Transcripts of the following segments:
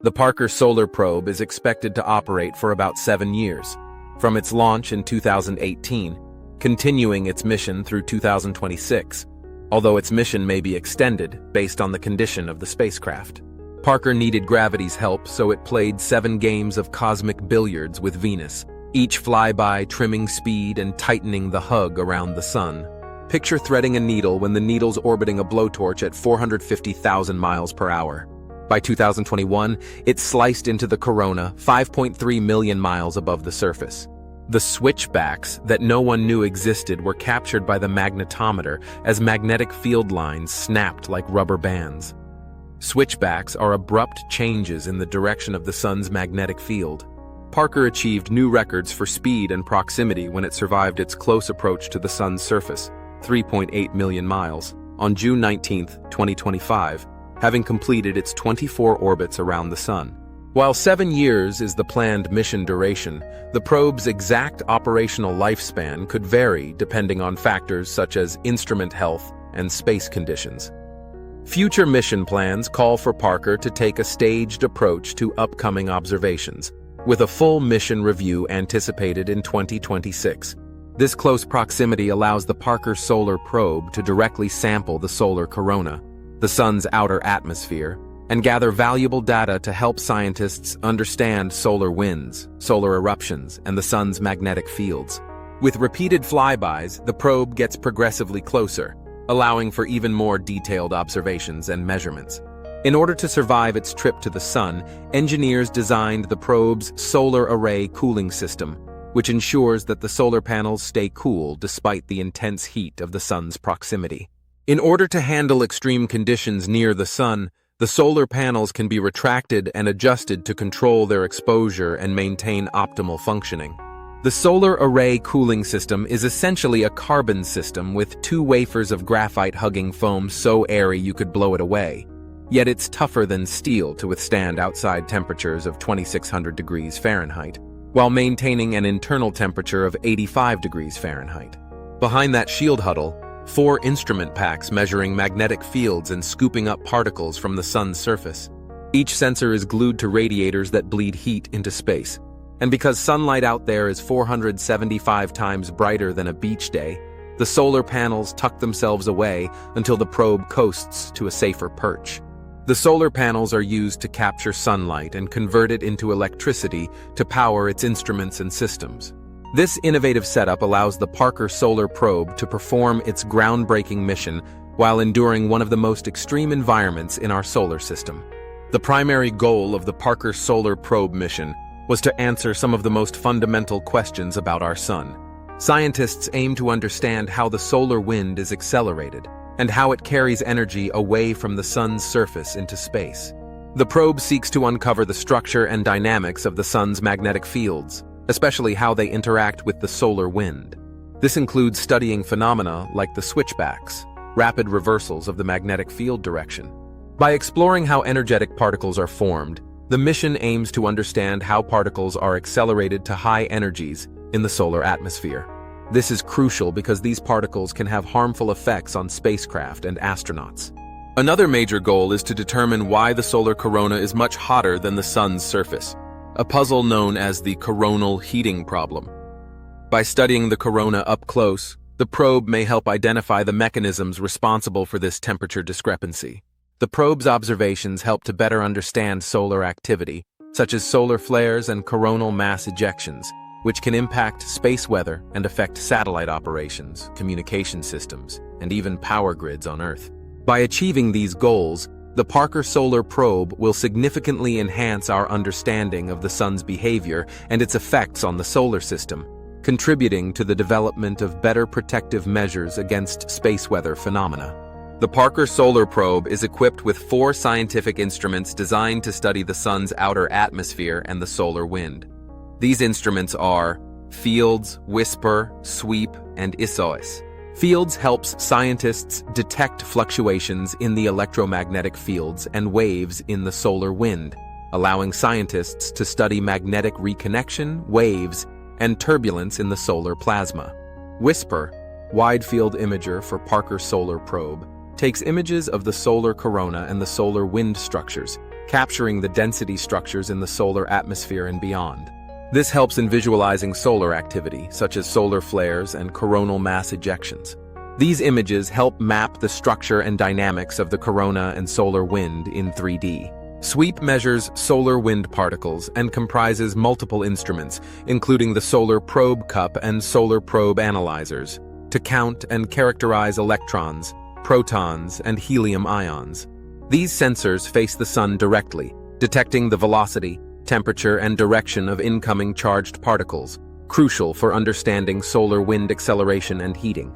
The Parker Solar Probe is expected to operate for about 7 years, from its launch in 2018, continuing its mission through 2026, although its mission may be extended based on the condition of the spacecraft. Parker needed gravity's help, so it played 7 games of cosmic billiards with Venus, each flyby trimming speed and tightening the hug around the sun. Picture threading a needle when the needle's orbiting a blowtorch at 450,000 miles per hour. By 2021, it sliced into the corona 5.3 million miles above the surface. The switchbacks that no one knew existed were captured by the magnetometer as magnetic field lines snapped like rubber bands. Switchbacks are abrupt changes in the direction of the sun's magnetic field. Parker achieved new records for speed and proximity when it survived its close approach to the sun's surface, 3.8 million miles, on June 19, 2025, having completed its 24 orbits around the sun. While 7 years is the planned mission duration, the probe's exact operational lifespan could vary depending on factors such as instrument health and space conditions. Future mission plans call for Parker to take a staged approach to upcoming observations, with a full mission review anticipated in 2026. This close proximity allows the Parker Solar Probe to directly sample the solar corona, the sun's outer atmosphere, and gather valuable data to help scientists understand solar winds, solar eruptions, and the sun's magnetic fields. With repeated flybys, the probe gets progressively closer, allowing for even more detailed observations and measurements. In order to survive its trip to the sun, engineers designed the probe's solar array cooling system, which ensures that the solar panels stay cool despite the intense heat of the sun's proximity. In order to handle extreme conditions near the sun, the solar panels can be retracted and adjusted to control their exposure and maintain optimal functioning. The solar array cooling system is essentially a carbon system with 2 wafers of graphite-hugging foam so airy you could blow it away. Yet it's tougher than steel to withstand outside temperatures of 2,600 degrees Fahrenheit, while maintaining an internal temperature of 85 degrees Fahrenheit. Behind that shield huddle, 4 instrument packs measuring magnetic fields and scooping up particles from the sun's surface. Each sensor is glued to radiators that bleed heat into space. And because sunlight out there is 475 times brighter than a beach day, the solar panels tuck themselves away until the probe coasts to a safer perch. The solar panels are used to capture sunlight and convert it into electricity to power its instruments and systems. This innovative setup allows the Parker Solar Probe to perform its groundbreaking mission while enduring one of the most extreme environments in our solar system. The primary goal of the Parker Solar Probe mission was to answer some of the most fundamental questions about our sun. Scientists aim to understand how the solar wind is accelerated and how it carries energy away from the sun's surface into space. The probe seeks to uncover the structure and dynamics of the sun's magnetic fields, especially how they interact with the solar wind. This includes studying phenomena like the switchbacks, rapid reversals of the magnetic field direction. By exploring how energetic particles are formed, the mission aims to understand how particles are accelerated to high energies in the solar atmosphere. This is crucial because these particles can have harmful effects on spacecraft and astronauts. Another major goal is to determine why the solar corona is much hotter than the sun's surface, a puzzle known as the coronal heating problem. By studying the corona up close, the probe may help identify the mechanisms responsible for this temperature discrepancy. The probe's observations help to better understand solar activity, such as solar flares and coronal mass ejections, which can impact space weather and affect satellite operations, communication systems, and even power grids on Earth. By achieving these goals, the Parker Solar Probe will significantly enhance our understanding of the sun's behavior and its effects on the solar system, contributing to the development of better protective measures against space weather phenomena. The Parker Solar Probe is equipped with 4 scientific instruments designed to study the sun's outer atmosphere and the solar wind. These instruments are FIELDS, WHISPER, SWEEP, and ISOES. FIELDS helps scientists detect fluctuations in the electromagnetic fields and waves in the solar wind, allowing scientists to study magnetic reconnection, waves, and turbulence in the solar plasma. WHISPER, Wide Field Imager for Parker Solar Probe, takes images of the solar corona and the solar wind structures, capturing the density structures in the solar atmosphere and beyond. This helps in visualizing solar activity, such as solar flares and coronal mass ejections. These images help map the structure and dynamics of the corona and solar wind in 3D. SWEEP measures solar wind particles and comprises multiple instruments, including the Solar Probe Cup and Solar Probe analyzers, to count and characterize electrons, protons, and helium ions. These sensors face the sun directly, detecting the velocity, temperature, and direction of incoming charged particles, crucial for understanding solar wind acceleration and heating.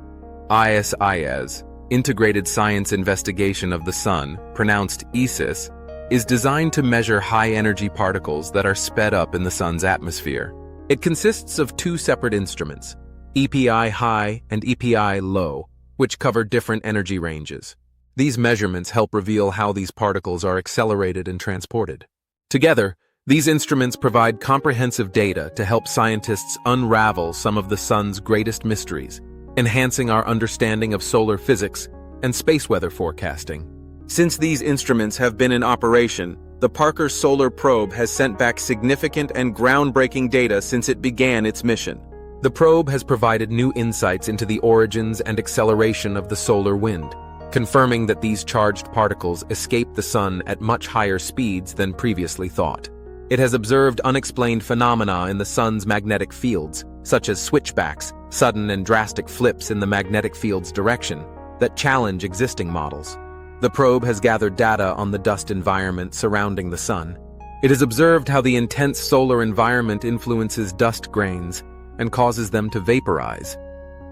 ISIS, Integrated Science Investigation of the Sun, pronounced ISIS, is designed to measure high-energy particles that are sped up in the sun's atmosphere. It consists of two separate instruments, EPI high and EPI low, which cover different energy ranges. These measurements help reveal how these particles are accelerated and transported. Together, these instruments provide comprehensive data to help scientists unravel some of the sun's greatest mysteries, enhancing our understanding of solar physics and space weather forecasting. Since these instruments have been in operation, the Parker Solar Probe has sent back significant and groundbreaking data since it began its mission. The probe has provided new insights into the origins and acceleration of the solar wind, confirming that these charged particles escape the sun at much higher speeds than previously thought. It has observed unexplained phenomena in the sun's magnetic fields, such as switchbacks, sudden and drastic flips in the magnetic field's direction, that challenge existing models. The probe has gathered data on the dust environment surrounding the sun. It has observed how the intense solar environment influences dust grains and causes them to vaporize,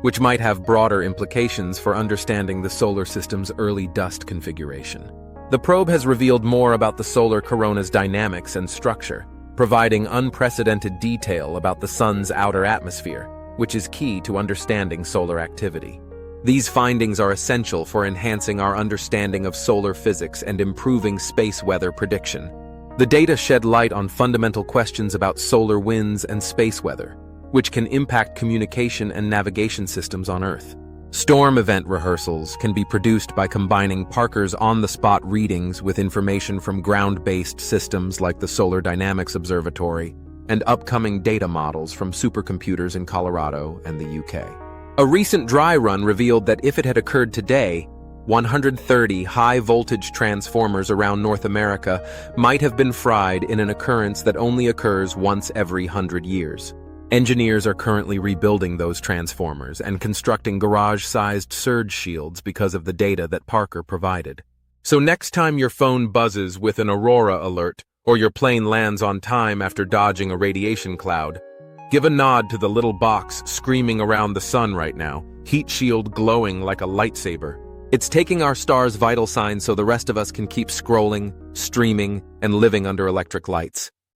which might have broader implications for understanding the solar system's early dust configuration. The probe has revealed more about the solar corona's dynamics and structure, providing unprecedented detail about the sun's outer atmosphere, which is key to understanding solar activity. These findings are essential for enhancing our understanding of solar physics and improving space weather prediction. The data shed light on fundamental questions about solar winds and space weather, which can impact communication and navigation systems on Earth. Storm event rehearsals can be produced by combining Parker's on-the-spot readings with information from ground-based systems like the Solar Dynamics Observatory and upcoming data models from supercomputers in Colorado and the UK. A recent dry run revealed that if it had occurred today, 130 high-voltage transformers around North America might have been fried in an occurrence that only occurs once every 100 years. Engineers are currently rebuilding those transformers and constructing garage-sized surge shields because of the data that Parker provided. So next time your phone buzzes with an aurora alert or your plane lands on time after dodging a radiation cloud, give a nod to the little box screaming around the sun right now, heat shield glowing like a lightsaber. It's taking our star's vital signs so the rest of us can keep scrolling, streaming, and living under electric lights.